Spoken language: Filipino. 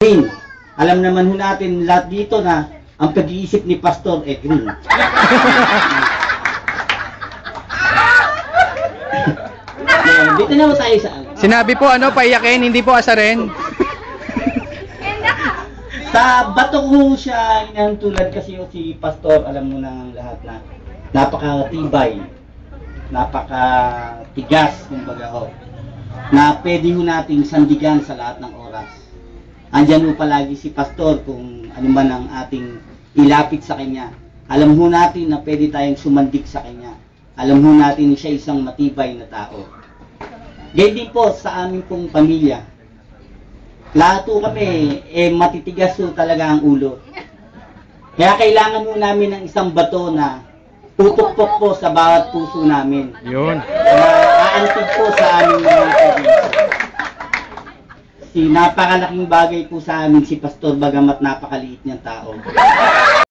Green. Alam naman ho natin lahat dito na ang pag-iisip ni Pastor green. Dito na ho tayo sa... Sinabi po paiyakin, hindi po asarin. Sa bato ho siya inantulad kasi si Pastor, alam mo na lahat na napakatibay, napakatigas, kumbaga ho, na pwede ho nating sandigan sa lahat ng oras. Andyan ho palagi si Pastor kung ano man ang ating ilapit sa kanya. Alam ho natin na pwede tayong sumandik sa kanya. Alam ho natin na siya isang matibay na tao. Gayun din po sa aming pong pamilya. Lahat po kami, matitigas po talaga ang ulo. Kaya kailangan po namin ng isang bato na tutupok po sa bawat puso namin. Yun. Aantig po sa aming mga pag-iisip. Napakalaking bagay po sa amin si Pastor bagamat napakaliit niyang tao.